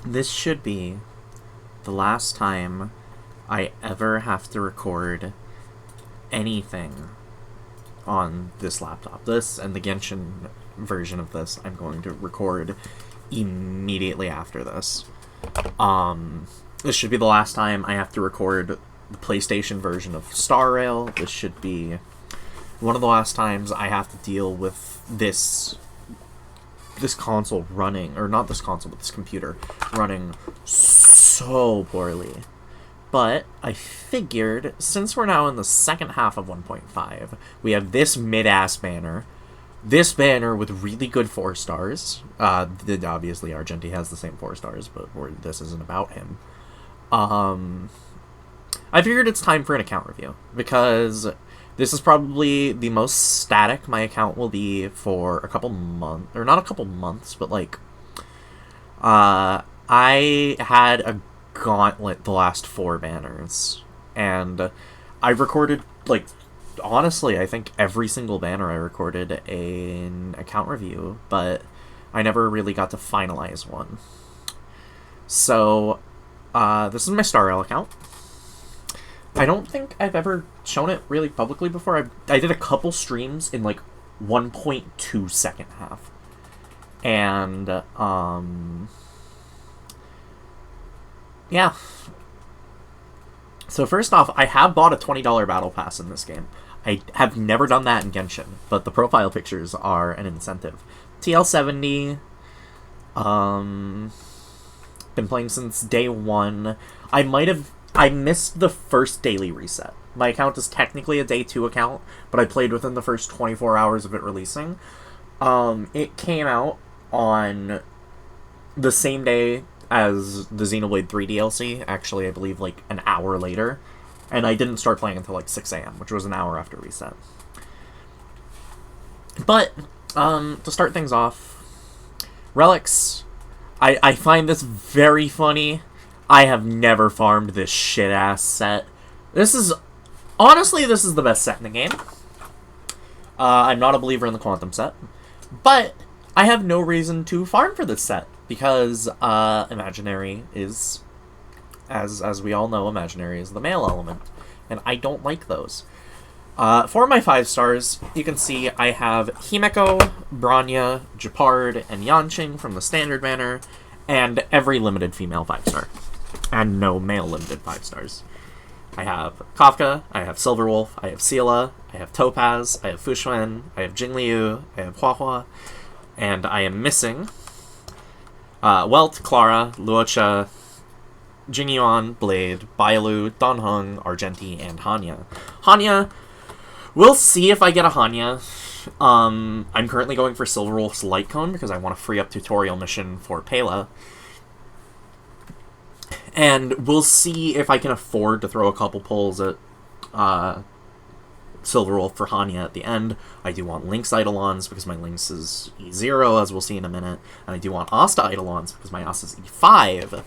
This should be the last time I ever have to record anything on this laptop. This and the Genshin version of this I'm going to record immediately after this. This should be the last time I have to record the PlayStation version of Star Rail. This should be one of the last times I have to deal with this console running, or not this console, but this computer running so poorly. But I figured, since we're now in the second half of 1.5, we have this mid-ass banner. This banner with really good 4 stars. Obviously, Argenti has the same 4 stars, but this isn't about him. I figured it's time for an account review, because this is probably the most static my account will be for a couple months, or not a couple months, but like, I had a gauntlet the last 4 banners, and I recorded, like, honestly, I think every single banner I recorded an account review, but I never really got to finalize one. So, this is my Star Rail account. I don't think I've ever shown it really publicly before. I did a couple streams in, like, 1.2 second half. And, yeah. So first off, I have bought a $20 battle pass in this game. I have never done that in Genshin, but the profile pictures are an incentive. TL70, been playing since day 1. I missed the first daily reset. My account is technically a day 2 account, but I played within the first 24 hours of it releasing. It came out on the same day as the Xenoblade 3 DLC, actually, I believe, like, an hour later. And I didn't start playing until, like, 6 a.m., which was an hour after reset. But, to start things off, Relics, I find this very funny. I have never farmed this shit-ass set. Honestly, this is the best set in the game. I'm not a believer in the Quantum set. But I have no reason to farm for this set, because Imaginary is, as we all know, Imaginary is the male element, and I don't like those. For my 5 stars, you can see I have Himeko, Bronya, Japard, and Yanqing from the standard banner, and every limited female 5-star. And no male limited 5 stars. I have Kafka, I have Silverwolf, I have Seela, I have Topaz, I have Fushuen, I have Jingliu, I have Huahua, and I am missing Welt, Clara, Luocha, Jingyuan, Blade, Bailu, Donhung, Argenti, and Hanya. Hanya, we'll see if I get a Hanya. I'm currently going for Silverwolf's Light Cone because I want to free up tutorial mission for Pela. And we'll see if I can afford to throw a couple pulls at Silverwolf for Hanya at the end. I do want Lynx Eidolons because my Lynx is E0, as we'll see in a minute. And I do want Asta Eidolons because my Asta is E5.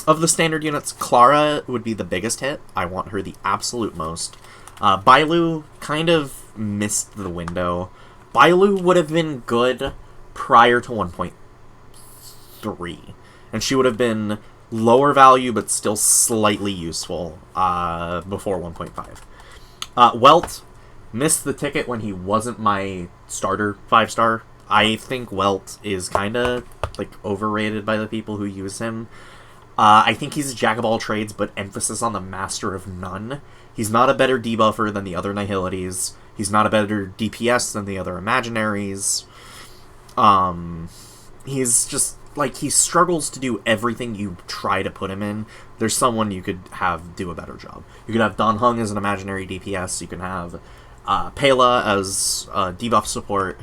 Of the standard units, Clara would be the biggest hit. I want her the absolute most. Bailu kind of missed the window. Bailu would have been good prior to 1.3. And she would have been lower value, but still slightly useful before 1.5. Welt missed the ticket when he wasn't my starter 5-star. I think Welt is kind of like overrated by the people who use him. I think he's a jack of all trades, but emphasis on the master of none. He's not a better debuffer than the other Nihilities. He's not a better DPS than the other Imaginaries. He's just, like, he struggles to do everything you try to put him in. There's someone you could have do a better job. You could have Don Hung as an Imaginary DPS. You can have Pela as debuff support.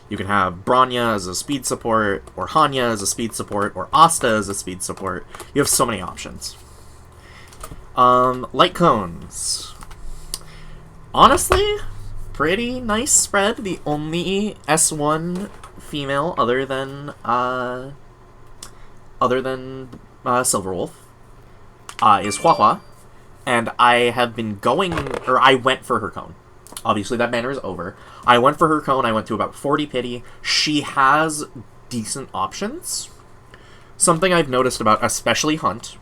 You can have Bronya as a speed support, or Hanya as a speed support, or Asta as a speed support. You have so many options. Light Cones. Honestly, pretty nice spread. The only S1 female other than Silverwolf is Huahua, and I have been I went for her cone. Obviously, that banner is over. I went for her cone. I went to about 40 pity. She has decent options. something I've noticed about especially Hunt,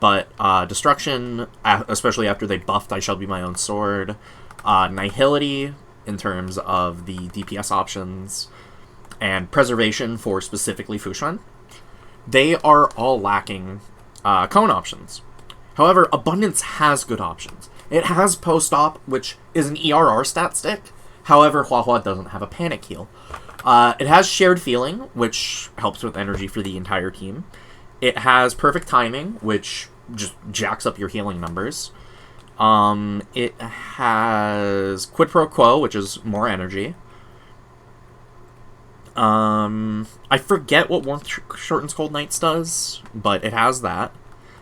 but Destruction, especially after they buffed I Shall Be My Own Sword, Nihility in terms of the DPS options, and Preservation for specifically Fushan, they are all lacking cone options. However, Abundance has good options. It has Post-Op, which is an ERR stat stick. However, Huahua doesn't have a Panic Heal. It has Shared Feeling, which helps with energy for the entire team. It has Perfect Timing, which just jacks up your healing numbers. It has Quid Pro Quo, which is more energy. I forget what Warmth Shortens Cold Nights does, but it has that.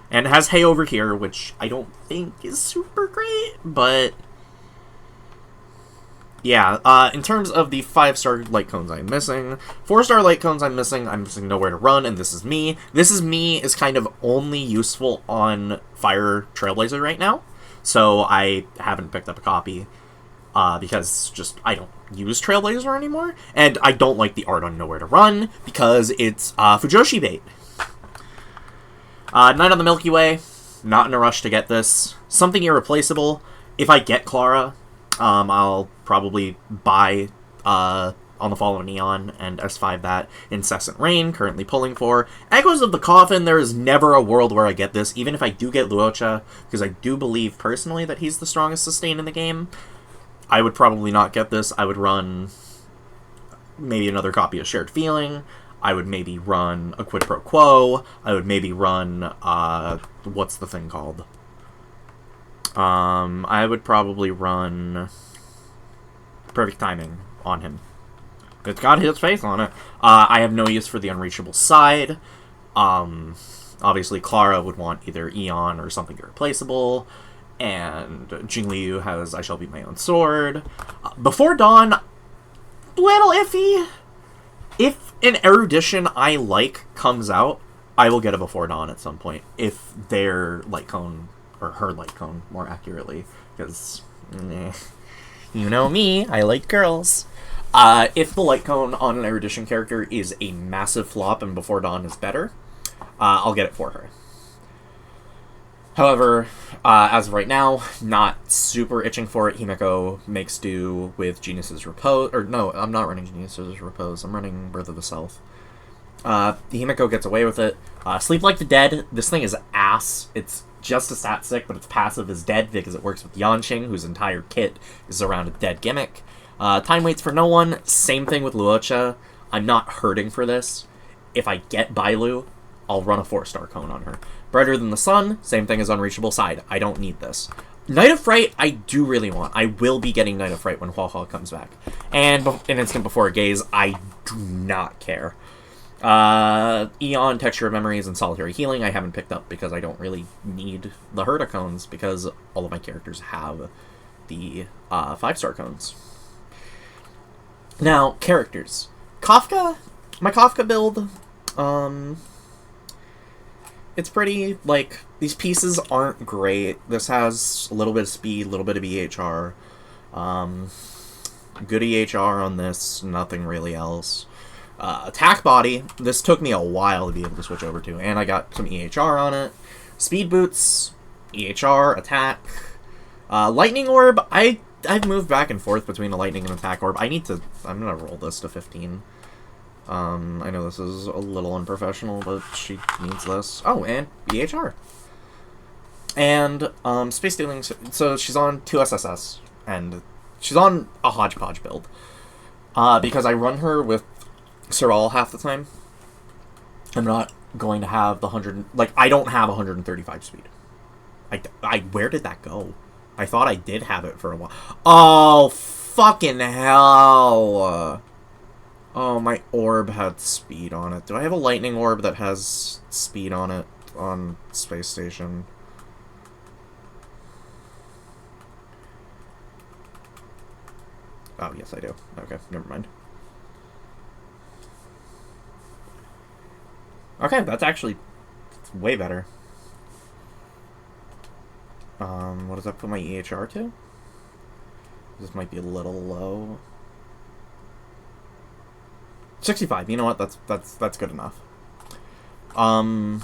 And it has Hey Over Here, which I don't think is super great, but yeah, in terms of the 5-star light cones I'm missing, 4-star light cones I'm missing Nowhere to Run, and This Is Me. This Is Me is kind of only useful on Fire Trailblazer right now, so I haven't picked up a copy, because just, I don't use Trailblazer anymore, and I don't like the art on Nowhere to Run, because it's, Fujoshi bait. Night on the Milky Way, not in a rush to get this. Something Irreplaceable, if I get Clara, I'll probably buy On the Fall of Neon and S5 that. Incessant Rain, currently pulling for. Echoes of the Coffin, there is never a world where I get this, even if I do get Luocha, because I do believe personally that he's the strongest sustain in the game. I would probably not get this. I would run maybe another copy of Shared Feeling. I would maybe run a Quid Pro Quo. I would maybe run, what's the thing called? I would probably run Perfect Timing on him. It's got his face on it. I have no use for the Unreachable Side. Obviously, Clara would want either Eon or something irreplaceable. And Jingliu has I Shall Be My Own Sword. Before Dawn, little iffy. If an erudition I like comes out, I will get a Before Dawn at some point. If their light cone, or her light cone, more accurately. Because, you know me, I like girls. If the light cone on an erudition character is a massive flop and Before Dawn is better, I'll get it for her. However, as of right now, not super itching for it. Himeko makes do with Genius's Repose. Or no, I'm not running Genius's Repose. I'm running Birth of the South. Himeko gets away with it. Sleep Like the Dead. This thing is ass. It's just a stat stick, but its passive is dead because it works with Yanqing, whose entire kit is around a dead gimmick. Time Waits for No One. Same thing with Luocha. I'm not hurting for this. If I get Bailu, I'll run a 4-star cone on her. Brighter Than the Sun, same thing as Unreachable Side. I don't need this. Night of Fright, I do really want. I will be getting Night of Fright when Huahua comes back. And an Instant Before a Gaze, I do not care. Eon, Texture of Memories, and Solitary Healing I haven't picked up because I don't really need the Herta cones because all of my characters have the 5-star cones. Now, characters. Kafka, my Kafka build, it's pretty, like, these pieces aren't great. This has a little bit of speed, a little bit of EHR. Good EHR on this, nothing really else. Attack Body, this took me a while to be able to switch over to, and I got some EHR on it. Speed Boots, EHR, Attack. Lightning Orb, I've moved back and forth between a Lightning and Attack Orb. I'm gonna roll this to 15. I know this is a little unprofessional, but she needs this. Oh, and EHR. And, Space Dealing, so she's on 2 SSS, and she's on a hodgepodge build. Because I run her with Sorrel half the time. I'm not going to have the 100, like, I don't have 135 speed. Where did that go? I thought I did have it for a while. Oh, fucking hell! Oh, my orb had speed on it. Do I have a lightning orb that has speed on it on Space Station? Oh, yes, I do. Okay, never mind. Okay, that's actually way better. What does that put my EHR to? This might be a little low. 65. You know what? That's good enough. My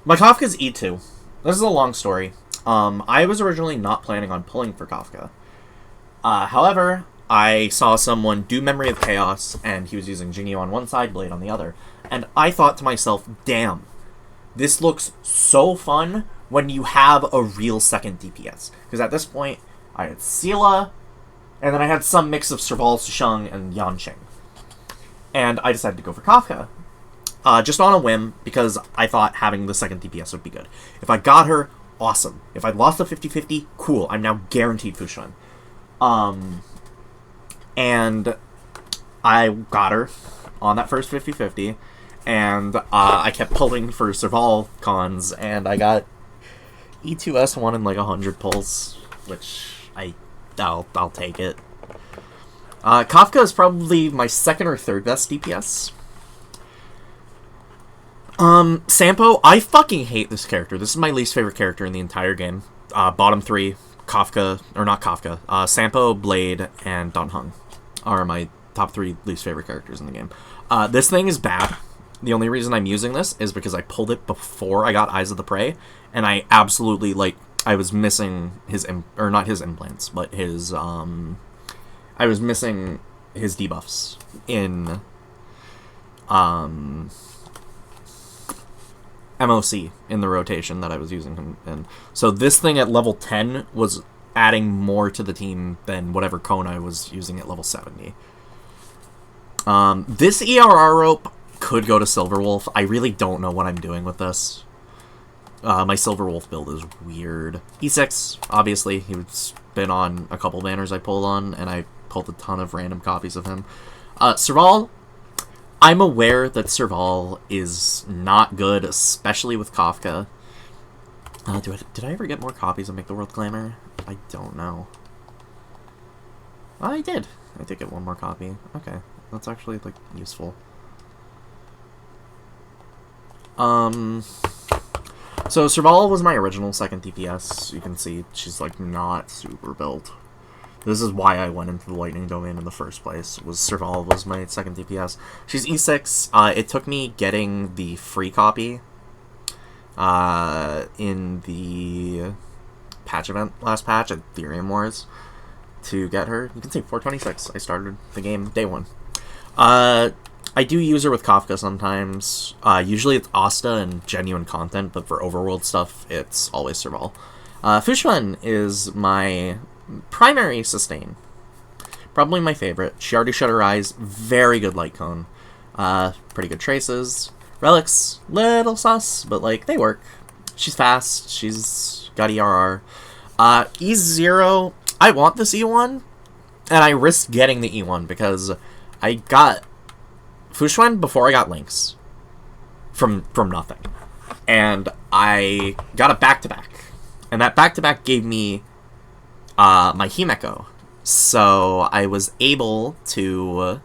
Kafka's E2. This is a long story. I was originally not planning on pulling for Kafka. However, I saw someone do Memory of Chaos, and he was using Jinyu on one side, Blade on the other. And I thought to myself, damn, this looks so fun when you have a real second DPS. Because at this point, I had Sela, and then I had some mix of Serval, Susheng, and Yanqing. And I decided to go for Kafka. Just on a whim, because I thought having the second DPS would be good. If I got her, awesome. If I lost the 50-50, cool. I'm now guaranteed Fushan. And I got her on that first 50-50, and I kept pulling for Serval cons, and I got E2S1 in like 100 pulls, which I'll take it. Kafka is probably my second or third best DPS. Sampo, I fucking hate this character. This is my least favorite character in the entire game. Bottom three, Kafka, or not Kafka, Sampo, Blade, and Dan Heng are my top three least favorite characters in the game. This thing is bad. The only reason I'm using this is because I pulled it before I got Eyes of the Prey, and I absolutely, I was missing his, or not his implants, but his, I was missing his debuffs in, MOC in the rotation that I was using him in. So this thing at level 10 was adding more to the team than whatever cone I was using at level 70. This ERR rope could go to Silverwolf. I really don't know what I'm doing with this. My Silverwolf build is weird. E6, obviously. He's been on a couple banners I pulled on, and I pulled a ton of random copies of him. Serval, I'm aware that Serval is not good, especially with Kafka. Did I ever get more copies of Make the World Clamor? I don't know. I did. I did get one more copy. Okay. That's actually, useful. So Serval was my original second DPS. You can see she's, not super built. This is why I went into the Lightning Domain in the first place, was Serval was my second DPS. She's E6. It took me getting the free copy in the patch event, last patch, at Ethereum Wars, to get her. You can see 426. I started the game day one. I do use her with Kafka sometimes. Usually it's Asta and genuine content, but for overworld stuff, it's always Serval. Fushan is my primary sustain. Probably my favorite. She already shut her eyes. Very good light cone. Pretty good traces. Relics, little sus, but they work. She's fast. She's got ERR. E0, I want this E1, and I risked getting the E1 because I got Fushan before I got Lynx. From nothing. And I got a back-to-back. And that back-to-back gave me my Himeko. So I was able to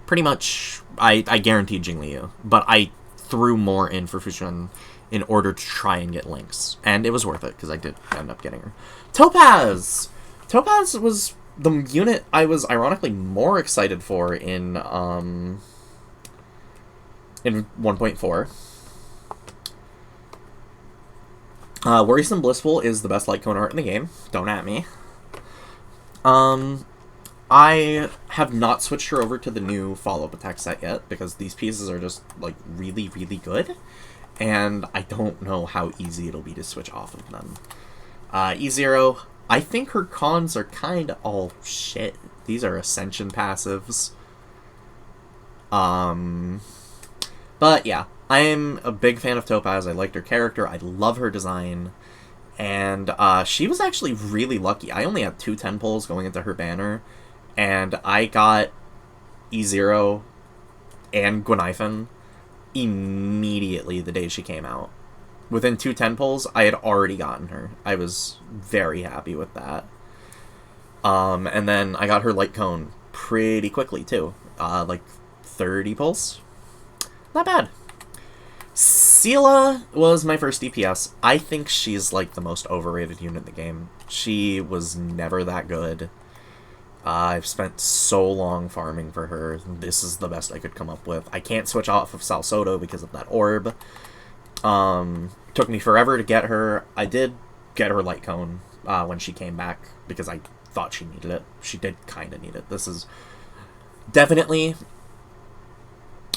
pretty much, I guaranteed Jingliu, but I threw more in for Fushan in order to try and get Lynx. And it was worth it, because I did end up getting her. Topaz! Topaz was the unit I was ironically more excited for in 1.4. Worrisome Blissful is the best light cone art in the game. Don't at me. I have not switched her over to the new follow-up attack set yet, because these pieces are just, really, really good, and I don't know how easy it'll be to switch off of them. E0, I think her cons are kinda all shit. These are Ascension passives. But yeah, I'm a big fan of Topaz. I liked her character. I love her design. And she was actually really lucky. I only had 2 10 pulls going into her banner, and I got E0 and Gwenaifen immediately the day she came out. Within 2 10 pulls, I had already gotten her. I was very happy with that. And then I got her light cone pretty quickly, too. 30 pulls. Not bad. Sela was my first DPS. I think she's, the most overrated unit in the game. She was never that good. I've spent so long farming for her. This is the best I could come up with. I can't switch off of Salsodo because of that orb. Took me forever to get her. I did get her Light Cone when she came back because I thought she needed it. She did kind of need it. This is definitely...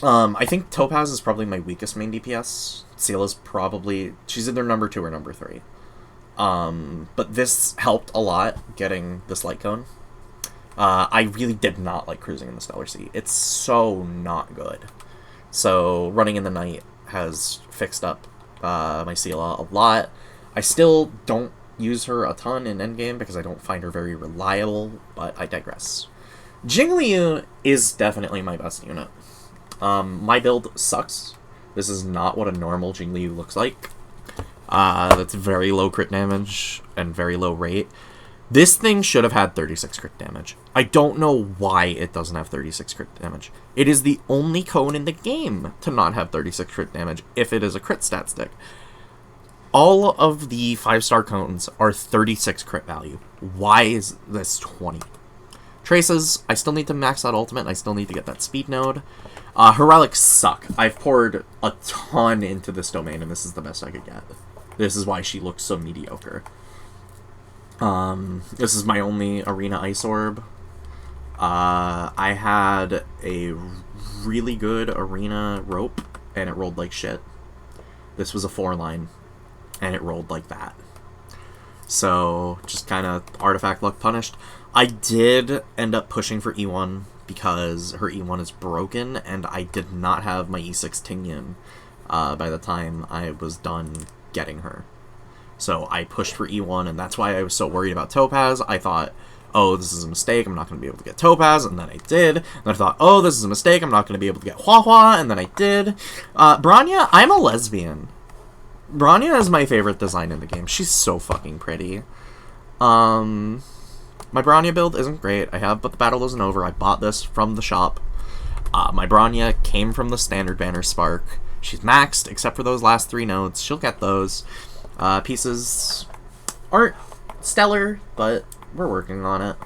I think Topaz is probably my weakest main DPS. Sela's probably... She's either number 2 or number 3. But this helped a lot, getting this Light Cone. I really did not like cruising in the Stellar Sea. It's so not good. So running in the night has fixed up my Sela a lot. I still don't use her a ton in endgame because I don't find her very reliable, but I digress. Jingliu is definitely my best unit. My build sucks. This is not what a normal Jingliu looks like. That's very low crit damage and very low rate. This thing should have had 36 crit damage. I don't know why it doesn't have 36 crit damage. It is the only cone in the game to not have 36 crit damage if it is a crit stat stick. All of the 5-star cones are 36 crit value. Why is this 20? Traces, I still need to max that ultimate. I still need to get that speed node. Her relics suck. I've poured a ton into this domain, and this is the best I could get. This is why she looks so mediocre. This is my only arena ice orb. I had a really good arena rope, and it rolled like shit. This was a 4-line, and it rolled like that. So, just kind of artifact luck punished. I did end up pushing for E1 because her E1 is broken, and I did not have my E6 Tingyun by the time I was done getting her. So I pushed for E1, and that's why I was so worried about Topaz. I thought, oh, this is a mistake, I'm not going to be able to get Topaz, and then I did. And I thought, oh, this is a mistake, I'm not going to be able to get Hua Hua, and then I did. Bronya, I'm a lesbian. Bronya is my favorite design in the game. She's so fucking pretty. My Bronya build isn't great. I have, but the battle isn't over. I bought this from the shop. My Bronya came from the standard banner Spark. She's maxed, except for those last 3 nodes. She'll get those. Pieces aren't stellar, but we're working on it.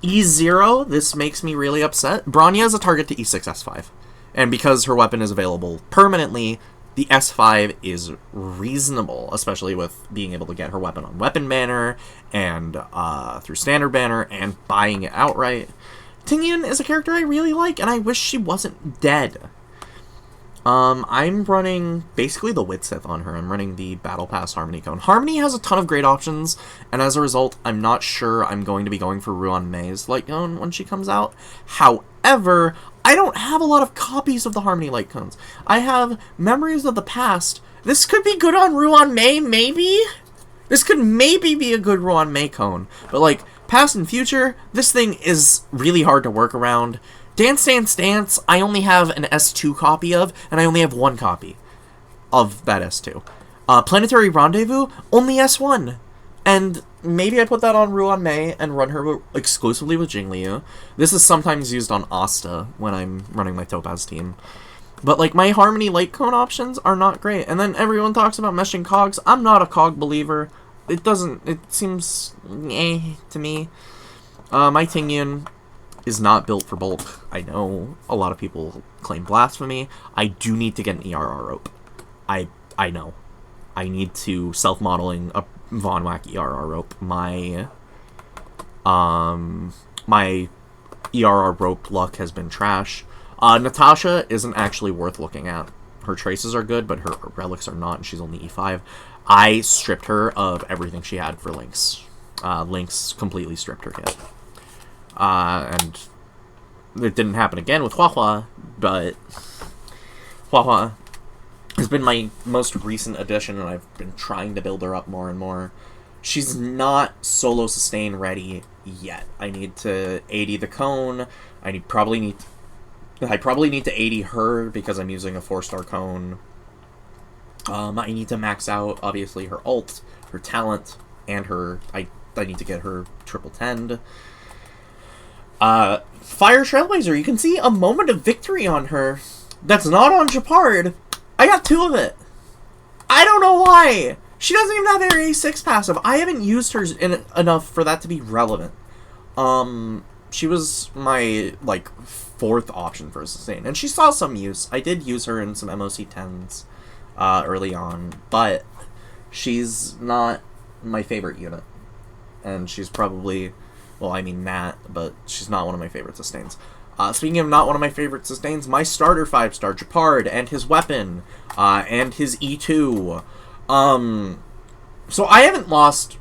E0, this makes me really upset. Bronya is a target to E6 S5. And because her weapon is available permanently, the S5 is reasonable, especially with being able to get her weapon on weapon banner and through standard banner and buying it outright. Tingyun is a character I really like, and I wish she wasn't dead. I'm running basically the Witsith on her. I'm running the Battle Pass Harmony Cone. Harmony has a ton of great options, and as a result, I'm not sure I'm going to be going for Ruan Mei's Light Cone when she comes out. However, I don't have a lot of copies of the Harmony Light Cones. I have Memories of the Past. This could be good on Ruan Mei, maybe? This could maybe be a good Ruan Mei cone. But, like, past and future, this thing is really hard to work around. Dance Dance Dance, I only have an S2 copy of, and I only have 1 copy of that S2. Planetary Rendezvous, only S1. And maybe I put that on Ruan Mei and run her exclusively with Jingliu. This is sometimes used on Asta when I'm running my Topaz team. But, like, my Harmony Light Cone options are not great. And then everyone talks about meshing cogs. I'm not a cog believer. It seems to me. My Tingyun is not built for bulk. I know a lot of people claim blasphemy. I do need to get an ERR rope. I know. I need to self-modeling a Von Whack ERR rope. My ERR rope luck has been trash. Natasha isn't actually worth looking at. Her traces are good, but her relics are not, and she's only E5. I stripped her of everything she had for Lynx. Lynx completely stripped her kit. And it didn't happen again with Hua Hua, but Hua Hua has been my most recent addition, and I've been trying to build her up more and more. She's not solo sustain ready yet. I need to 80 the cone. I probably need to 80 her because I'm using a 4-star cone. I need to max out, obviously, her ult, her talent, and her... I need to get her triple 10'd. Fire Trailblazer, you can see a moment of victory on her. That's not on Japard. I got 2 of it. I don't know why. She doesn't even have Area 6 passive. I haven't used her enough for that to be relevant. She was my, like, 4th option for a sustain. And she saw some use. I did use her in some MOC 10s early on. But she's not my favorite unit. And she's probably... Well, I mean Nat, but she's not one of my favorite sustains. Speaking of not one of my favorite sustains, my starter 5-star, Japard, and his weapon, and his E2. So I haven't lost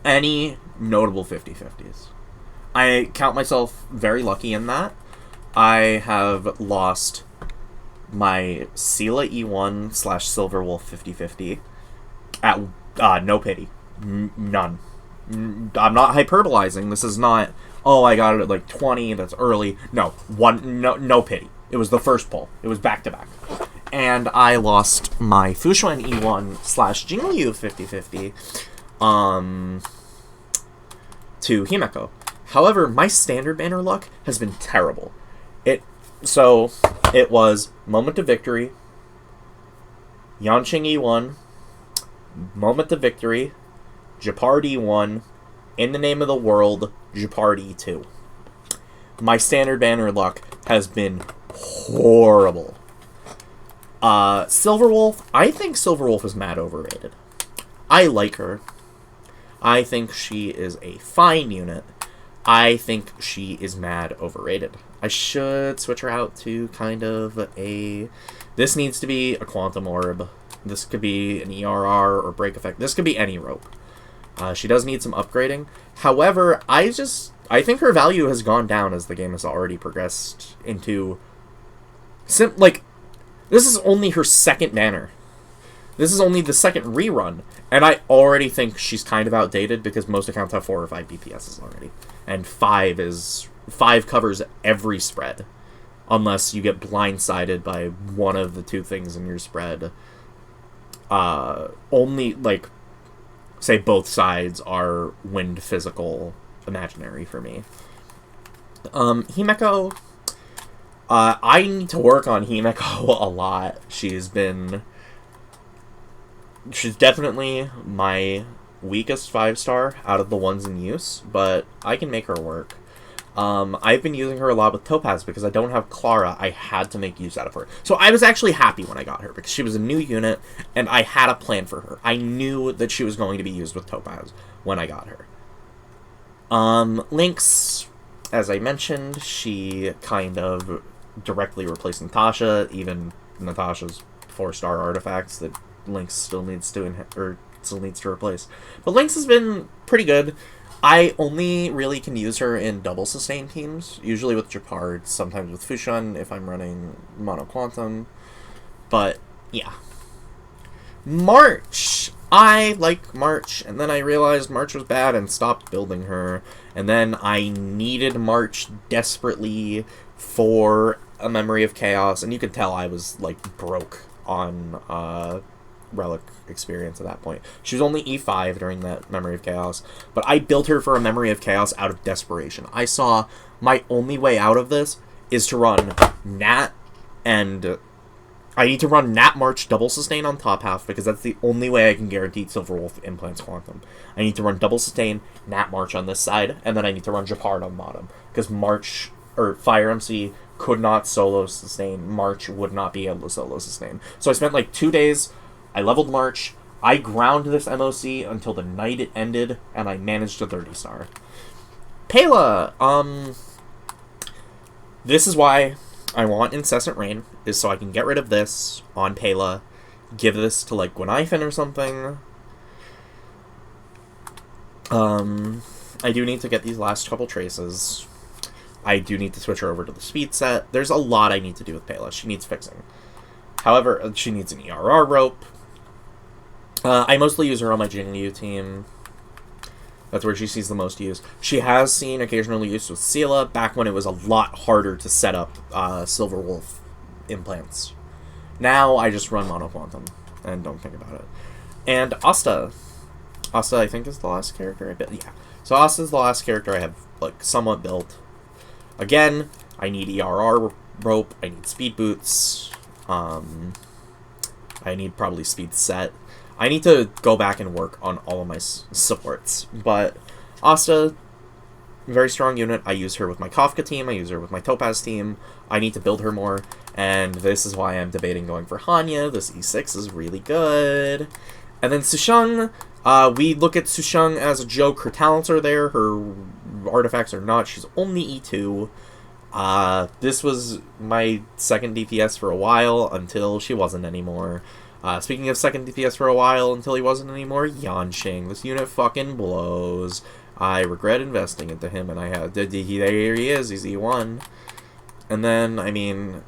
any notable 50-50s. I count myself very lucky in that. I have lost my Sela E1 / Silverwolf 50-50 at no pity. None. I'm not hyperbolizing. This is not, oh, I got it at like 20, that's early. No, no pity. It was the first pull. It was back-to-back. And I lost my Fushuan E1 / Jingliu 50-50 to Himeko. However, my standard banner luck has been terrible. So, it was Moment of Victory, Yanqing E1, Moment of Victory, Japard E1, In the Name of the World, Japard E2. My standard banner luck has been horrible. Silverwolf, I think Silverwolf is mad overrated. I like her. I think she is a fine unit. I think she is mad overrated. I should switch her out to kind of a... This needs to be a Quantum Orb. This could be an ERR or Break Effect. This could be any rope. She does need some upgrading. However, I think her value has gone down as the game has already progressed into... this is only her second banner. This is only the second rerun. And I already think she's kind of outdated because most accounts have 4 or 5 BPSs already. And 5 covers every spread. Unless you get blindsided by one of the 2 things in your spread. Only, like... Say both sides are wind, physical, imaginary for me. Himeko, I need to work on Himeko a lot. She's definitely my weakest 5-star out of the ones in use, but I can make her work. I've been using her a lot with Topaz because I don't have Clara. I had to make use out of her. So I was actually happy when I got her because she was a new unit and I had a plan for her. I knew that she was going to be used with Topaz when I got her. Lynx, as I mentioned, she kind of directly replaced Natasha, even Natasha's 4-star artifacts that Lynx still needs to replace. But Lynx has been pretty good. I only really can use her in double sustain teams, usually with Japard, sometimes with Fushan if I'm running Mono Quantum. But, yeah. March! I like March, and then I realized March was bad and stopped building her. And then I needed March desperately for a Memory of Chaos, and you could tell I was, like, broke on, Relic experience at that point. She was only E5 during that Memory of Chaos, but I built her for a Memory of Chaos out of desperation. I saw my only way out of this is to run Nat, and I need to run Nat March double sustain on top half because that's the only way I can guarantee Silverwolf implants Quantum. I need to run double sustain, Nat March on this side, and then I need to run Japard on bottom because March or Fire MC could not solo sustain. March would not be able to solo sustain. So I spent like 2 days. I leveled March, I ground this MOC until the night it ended, and I managed a 30-star. Pela! This is why I want Incessant Rain, is so I can get rid of this on Pela, give this to, like, Gwenithan or something. I do need to get these last couple traces. I do need to switch her over to the speed set. There's a lot I need to do with Pela. She needs fixing. However, she needs an ERR rope. I mostly use her on my Jingliu team. That's where she sees the most use. She has seen occasional use with Sela, back when it was a lot harder to set up Silverwolf implants. Now I just run Mono Quantum and don't think about it. And Asta. Asta, I think, is the last character I built. Yeah. So Asta is the last character I have, like, somewhat built. Again, I need ERR rope. I need speed boots. I need probably speed set. I need to go back and work on all of my supports. But Asta, very strong unit. I use her with my Kafka team. I use her with my Topaz team. I need to build her more. And this is why I'm debating going for Hanya. This E6 is really good. And then Susheng, we look at Susheng as a joke. Her talents are there. Her artifacts are not. She's only E2. This was my second DPS for a while until she wasn't anymore. Speaking of second DPS for a while until he wasn't anymore, Yanqing. This unit fucking blows. I regret investing into him, and I had... There he is. He's E1. And then, I mean...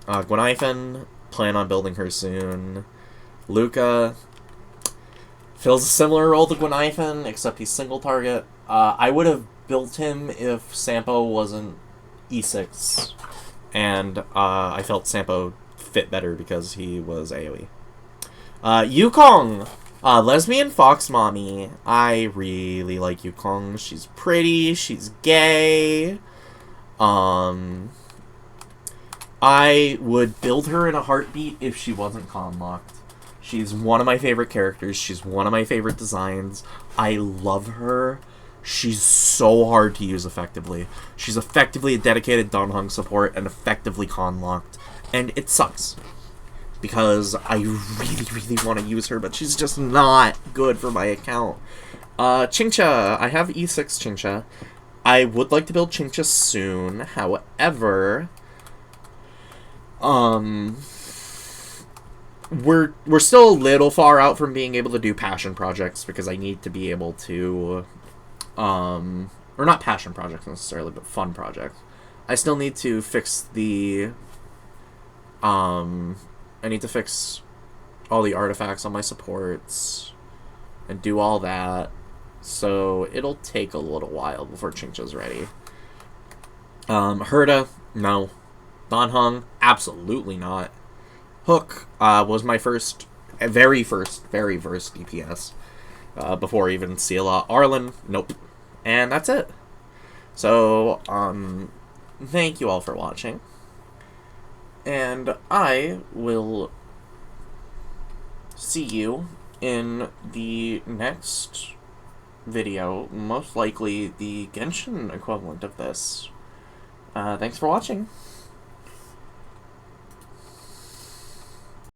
Gwenaifen, plan on building her soon. Luca fills a similar role to Gwenaifen, except he's single target. I would have built him if Sampo wasn't E6, and I felt Sampo fit better because he was AoE. Yukong, lesbian fox mommy. I really like Yukong. She's pretty. She's gay. I would build her in a heartbeat if she wasn't con-locked. She's one of my favorite characters. She's one of my favorite designs. I love her. She's so hard to use effectively. She's effectively a dedicated Donghung support and effectively con-locked. And it sucks. Because I really, really want to use her, but she's just not good for my account. Qingqia. I have E6 Qingqia. I would like to build Qingqia soon. However... we're still a little far out from being able to do passion projects because I need to be able to, or not passion projects necessarily, but fun projects. I still need to fix the, I need to fix all the artifacts on my supports and do all that. So it'll take a little while before Qingqia's ready. Herda, no. Donghung, absolutely not. Hook was my very first DPS before even Seela. Arlen, nope. And that's it. So, thank you all for watching. And I will see you in the next video, most likely the Genshin equivalent of this. Thanks for watching.